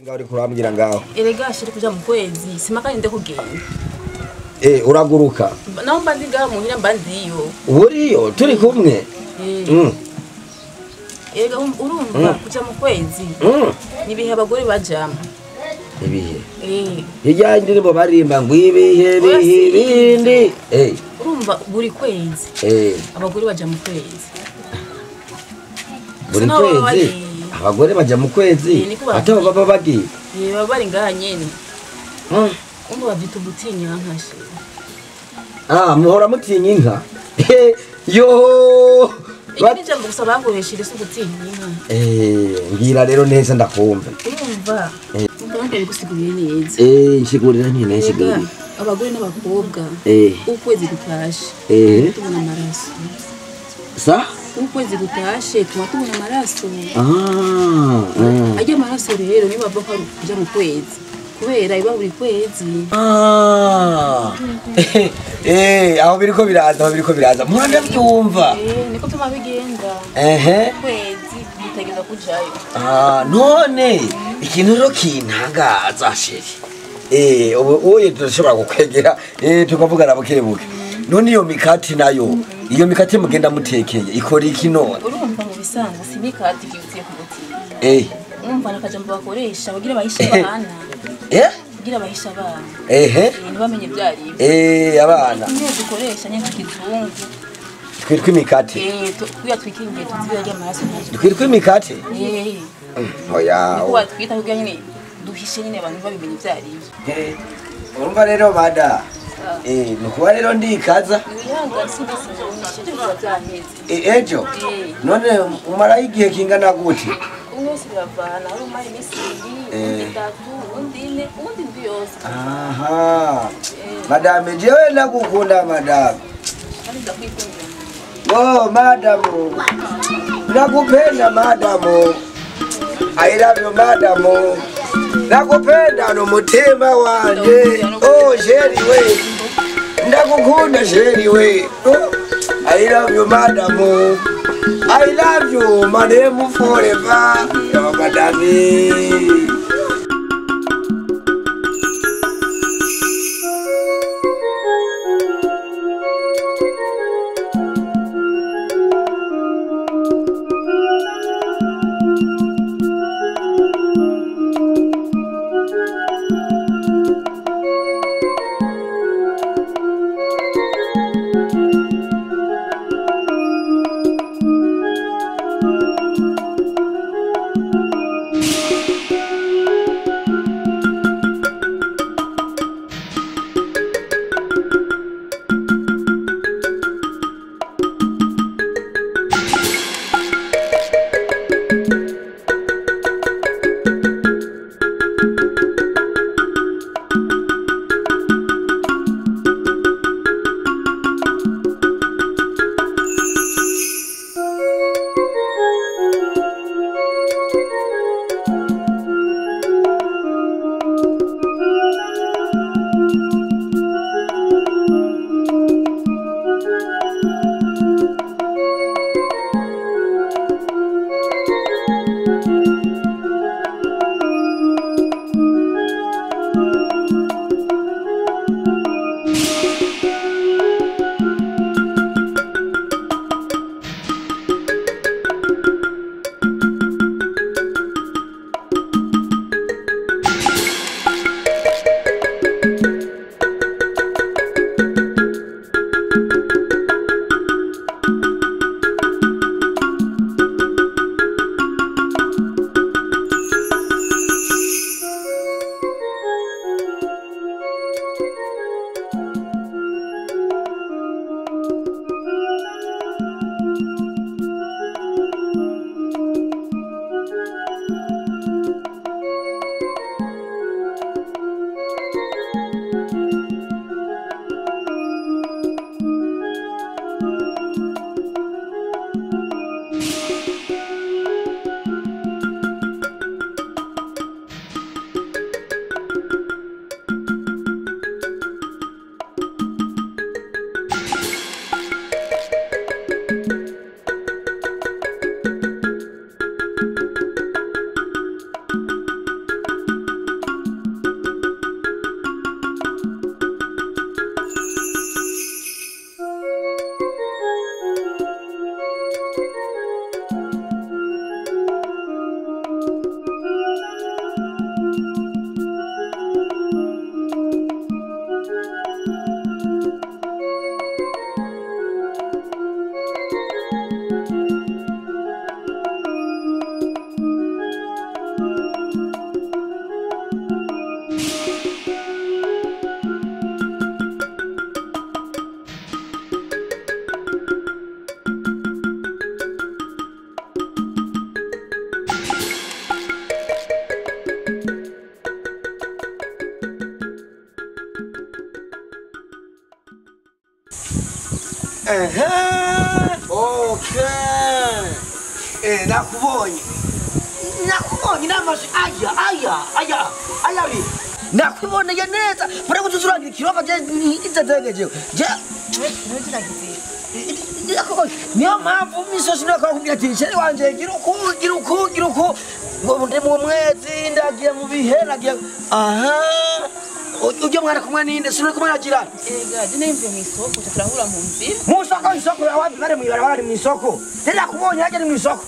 Ngari kurambira ngaho. Erega shiri kuja mu kwezi simaka nde kugenda. Uraguruka. Naho mba ndiga muhira mba ndiyo. Uriyo turi kumwe. Erega urumva kuja mu kwezi. Nibihe abagore bajama. Ibihe. Hirya indirimbo barimba ngo ibihe bihibindi. Urumva buri kwezi. Abagore baja mu kwezi. Buri kwezi. Abagore baja mu kwezi. Atabo baba bagiye. Baba bari ngaha nyene. Umva bavyita ubutinya nkashe. Muhora mutinya inka. Yo. Iki jambo gusa bakoresheje se ubutinya inka. Ngira rero neza ndakumva. Urumva. Ndabona bigusiguriye neza. Nshigurira nyine nshigurira. Abagore n'abakobwa. Ukwezi gutashe. Tubona amaraso. Sa? Ukwezi gutashe tubona amaraso. Ajya amaraso rero niba bava kuja mu kwezi. Kubera iba buri kwezi. Aho biriko biraza. Muranda byumva. Niko tuma bigenda. Kwezi bitegeza kujayo. None ikintu rero kintangaza sheri. Oye turashobora gukwegera tukavugana bukebuke. None iyo mikati nayo iyo mikati mugenda mutekeye ikora iki none? Urumva mu bisanzwe si mikati gifitiye ku mutima. Urumva nakajambo bakoresha bagira bahisha abana. Kugira bahisha abana. Ntibamenye byari. Abana. Niyo dukoresha nyine kizungu. Twitwa imikati. Kuya twikingiye tuzira ry'amaraso. Twitwa imikati? Oya. Kuba twita kugira nyine duhishe nyine abantu babimenye byari. Urumva rero bada. Nukuba rero ndikaza. Ejo. None umara igihe kingana gute? Umunsi biravana ari umara imisindi, itatu, undine, undi ndiyose. Madame jewe nakukunda madame. Madamu. Nakupenda madamu. I love you madamu. Nakupenda no mutima wanje. Sheri we. Ndakukunda sheri we. I love you madamu. I love you madam forever. Yo madame. Okay. Nakubonye n'amaso aya bi nakuboneye neza muri kutuzurangira kiroba je itategeje je niyo mpamvu misozi nakakubwira ati sheri wanje gira uko ngo ndi mu mwezi ndagiye mu biheragiye ujye mwana kumwe ninde suri kumwe nagira nemve mu isoko turahura mu nzira mu isoko yawe bare mu barabara mu isoko tera kubonye yaje mu isoko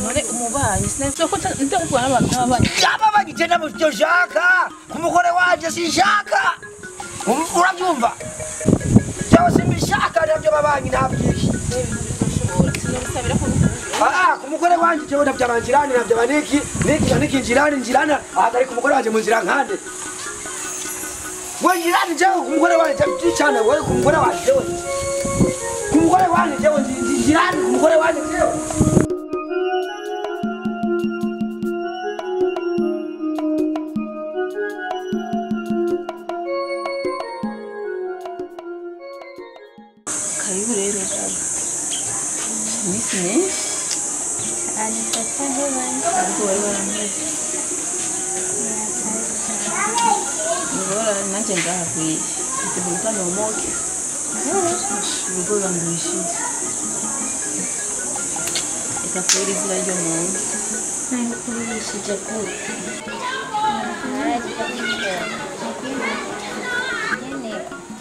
none umubanyi sinasoko ndakubona abantu n'abanyi yababanyi je nabo cyo shaka kumugore waje sinshaka urabyumva cyo simbishaka nabyo babanyi nabyiki kumugore wanje cyo ndabyabangirani nabyabaniki niki njirani ahagari kumugore waje mu nzira nkande Wajirani jawo kumugore wanje cyane wewe kumugore wanje wewe kumugore wanje jawo jirani kumugore wanje jawo karibu rero nisine ani tatahe wanje Agora nanjye ndahakwiye ndibuka no moke ubwo bambishi ikakuri zira ryo muntu nkurishije kuri naraje kwikora nyene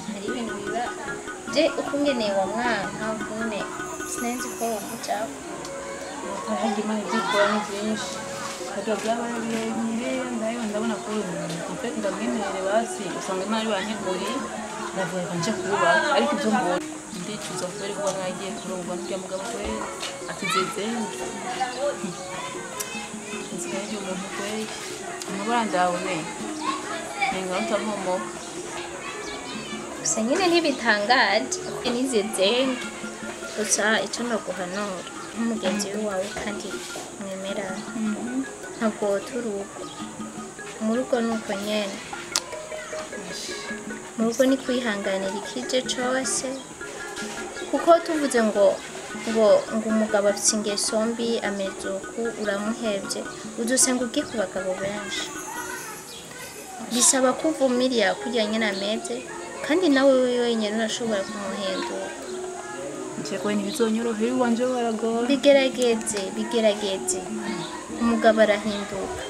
hari ibintu biba je ukungene wa mwana ukune sinenzi ko umucaho kandi imana ikora ni byinshi kajya byabara birebire ndayo ndabona ko ndamwemerere basi usanga imana banyeguri navuye kanje kuba ariko ibyo mbona ndicuza kubera ko nagiye kurungwa n'ibyo mugabo we atizezenge nzikaye byo umuntu we amabara ndawe nenga utamomo gusa nyine ntibitangaje nizezenge gusa icyo naguhanura nk'umugenzi wawe kandi mwemera ntabwo turuko mu rugo nuko nyene mu rugo ni kwihanganira ikije cyose kuko tuvuze ngo umugabo afite ingeso mbi ameze uku uramuhebye udusenga ugiye ku bagabo benshi bisaba kuvumiriya kugira nyine ameze kandi nawe wenyine urashobora kumuhindura nsheko ntibizonyorohera iwanje waragoye bigerageze umugabo arahinduka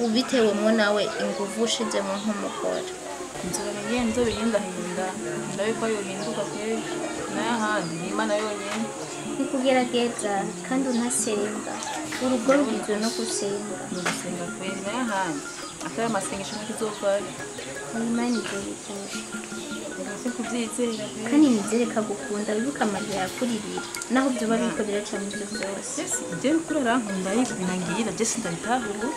ubitewemo nawe inguvu ushizemo nk'umugore inzira ngenzo birindahinda ndabiko yohinduka kweli n'ahandi n'Imana yonyine nikugerageza kandi unasenga urugo rugizwe no gusenga gusenga kweli n'ahandi akaya amasengesho n'ikizovana Imana ibyo bikora ese kubyizera kandi nizere kagukunda wibuka amarira yakuririra naho byo babikorera cyane ibyo byose je kurara nkunda yibinangira je sindabitahura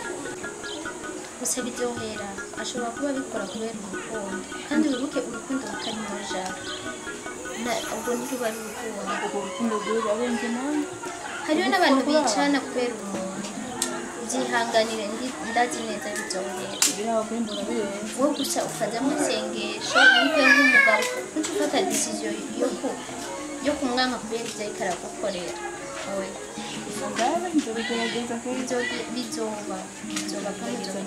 gusa biryohera ashobora kuba bikora kubera urukundo kandi wibuke urukundo rutari mu jana ubwo ntiruba ari urukundo rwabenze nawe hariho n'abantu bicana kubera umuntu byihanganire ndazi neza biryohera wowe gusa ukaza mu isengesho wibuke nk'umugabo ujye ufata decision yo kumwanga kubera ibyo ariko aragukorera wowe bizoba kandi bizoba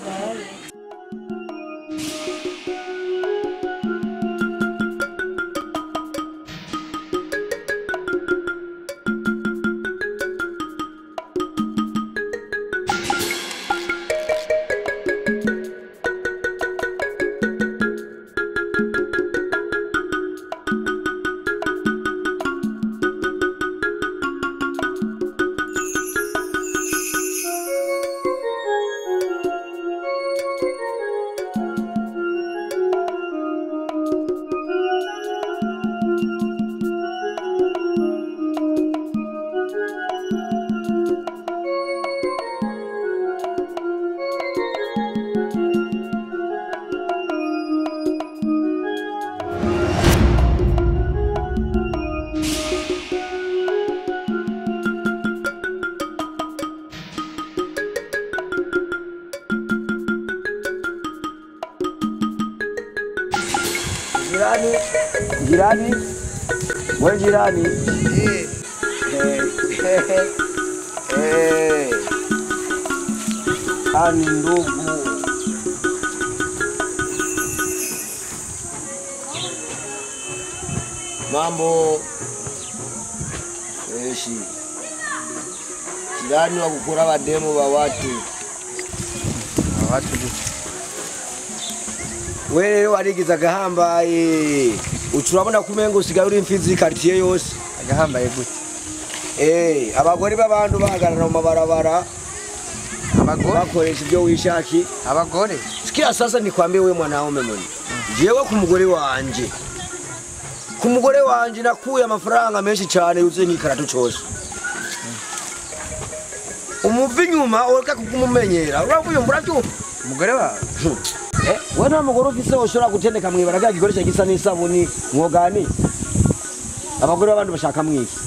Jirani, Wewe jirani. Ani ndugu. Mambo. Eshi. Jirani wa kukura bademo wa watu. Wewe warigiza gahamba ucurabona kumengo usigaye uri imfizi quartier yose agahamba yegute abagore b'abantu bahagarara mu mabarabara abagore bakoresha ibyo wishaki abagore sikia sasa nikwambie wewe mwanaume mwenye jewe ku mugore wanje nakuye amafaranga menshi cyane yuze nk'ikarato cyose umuvi nyuma ureka kukumumenyera uravuye mburacyo umugore wawe wewe nta mugore ufise ushobora gutendeka mwibara gikoresha gisa n'isabuni mwogani abagore b'abandi bashaka mwiki